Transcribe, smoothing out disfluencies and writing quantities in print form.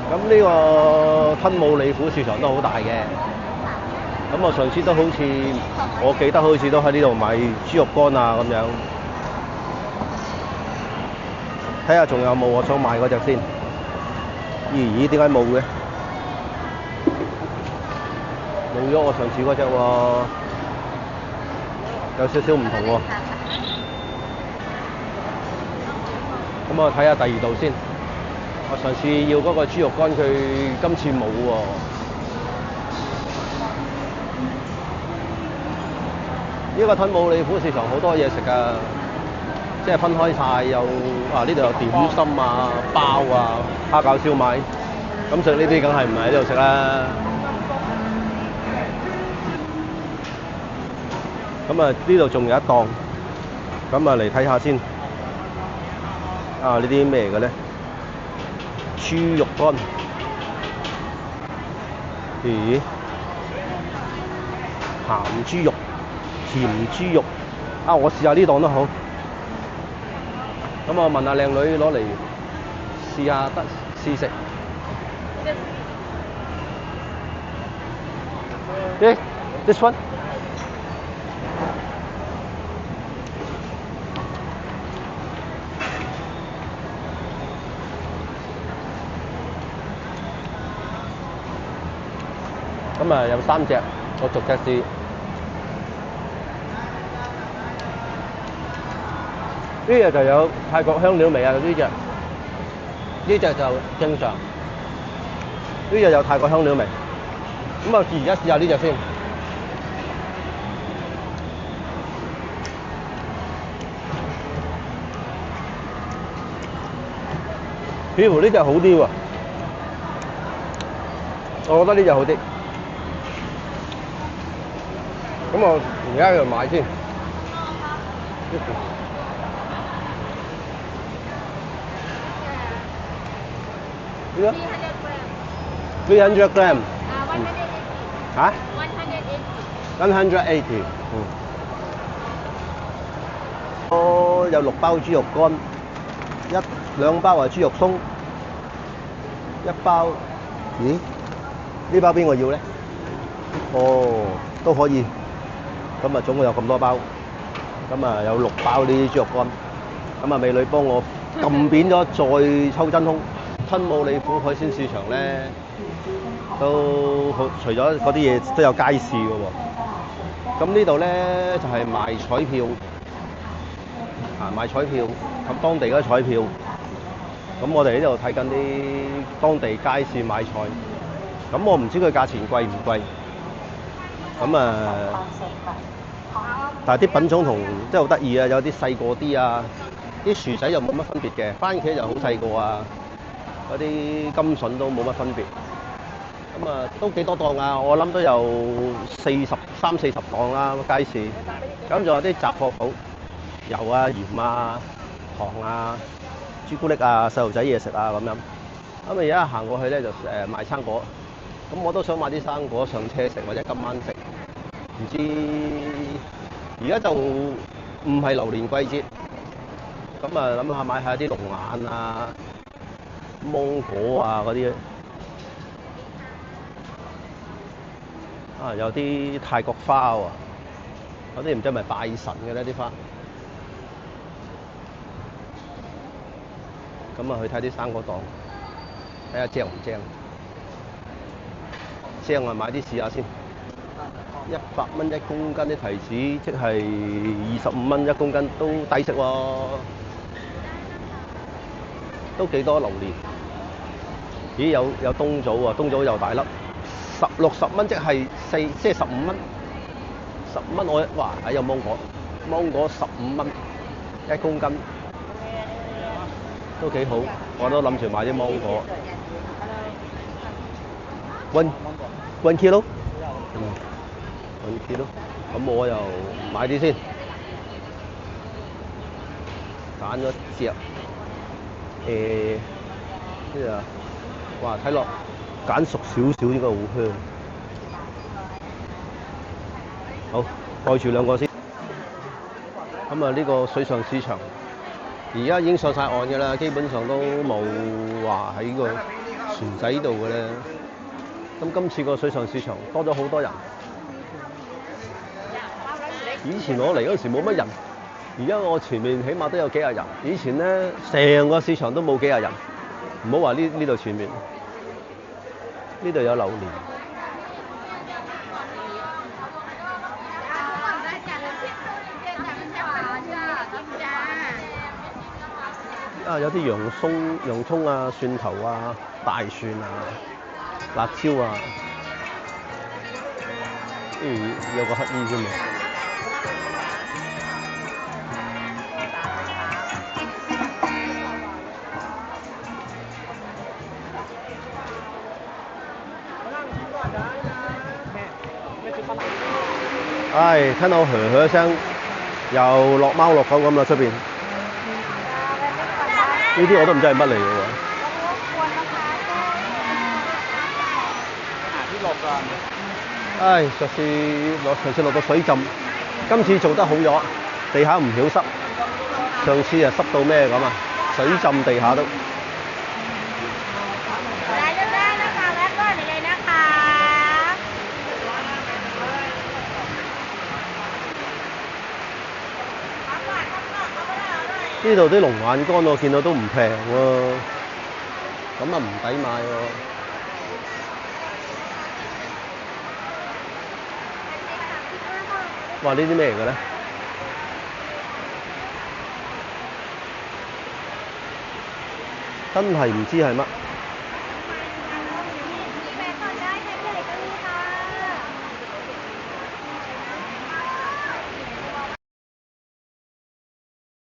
咁呢個吞武里府市場都好大嘅。咁我上次都好似，我記得好似都喺呢度買豬肉乾啊咁樣。睇下仲有冇我想買嗰隻先。咦？點解冇嘅？冇咗我上次嗰隻喎，有少少唔同喎。咁我睇下第二度先。我上次要嗰個豬肉乾，佢今次冇喎。呢個吞武里府市場好多嘢食㗎，即係分開晒，有呢度有點心啊、包啊、蝦餃燒賣。咁食呢啲梗係唔係喺呢度食啦。咁啊，呢度仲有一檔，咁啊嚟睇下先。呢啲咩嘅咧？豬肉乾。咦？鹹豬肉、甜豬肉。我試下呢檔都好。咁我問下靚女攞嚟試下得試食。This one？咁啊有3隻，我逐隻試。呢隻就有泰國香料味啊！呢隻就正常。呢隻有泰國香料味。咁我而家試下呢隻先。似乎呢隻好啲喎，我覺得呢隻好啲。咁我而家喺度買先。呢個300 gram。嚇？180。我有6包豬肉乾，2包係豬肉鬆，1包。咦？呢包邊個要咧？都可以。咁啊，總共有咁多包。咁啊，有6包呢啲豬肉乾。咁啊，美女幫我撳扁咗，再抽真空。吞武里府海鮮市場咧，都好，除咗嗰啲嘢都有街市嘅喎。咁呢度咧就係賣彩票，賣彩票及當地嗰啲彩票。咁我哋呢度睇緊啲當地街市買菜。咁我唔知佢價錢貴唔貴。咁但係啲品種同即係好得意啊，有啲細個啲啊，啲薯仔又冇乜分別嘅，番茄就好細個啊。嗰啲甘筍都冇乜分別，咁都幾多檔啊！我諗都有30-40檔啦，街市。咁仲有啲雜貨鋪，油啊、鹽啊、糖啊、朱古力啊、細路仔嘢食啊咁樣。咁而家行過去咧就賣生果，咁我都想買啲生果上車食或者今晚食。唔知而家就唔係榴蓮季節，咁諗下買下啲龍眼啊、芒果啊嗰啲，有啲泰國花喎，嗰啲唔知係咪拜神嘅咧啲花。咁去睇啲生果檔，睇下正唔正。正買啲試下先。100蚊1公斤啲提子，即係25蚊1公斤，都抵食喎。都幾多榴蓮？咦，有冬棗喎，冬棗又大粒，60蚊即係15蚊，10蚊有芒果15蚊1公斤，都幾好。我都諗住買啲芒果。1 kilo。1 kilo。咁我又買啲先，揀咗隻。睇落揀熟少少應該好香。好，蓋住2個先。咁呢個水上市場，而家已經上晒岸㗎啦，基本上都冇話喺個船仔度嘅咧。咁今次個水上市場多咗好多人。以前我嚟嗰時冇乜人，而家我前面起碼都有幾廿人。以前咧成個市場都冇幾廿人，唔好話呢度前面，呢度有榴蓮。啊！有啲洋葱啊、蒜頭啊、大蒜啊、辣椒啊，有個乞衣添喎。唉，聽到噓聲，又落貓落狗咁啦出邊。呢啲我都唔知係乜嚟嘅喎。唉，上次落到水浸，今次做得好咗，地下唔曉濕。上次啊濕到咩咁啊？水浸地下都。呢度啲龍眼乾我見到都唔平喎，咁啊唔抵買喎。哇！呢啲咩嚟嘅咧？真係唔知係乜。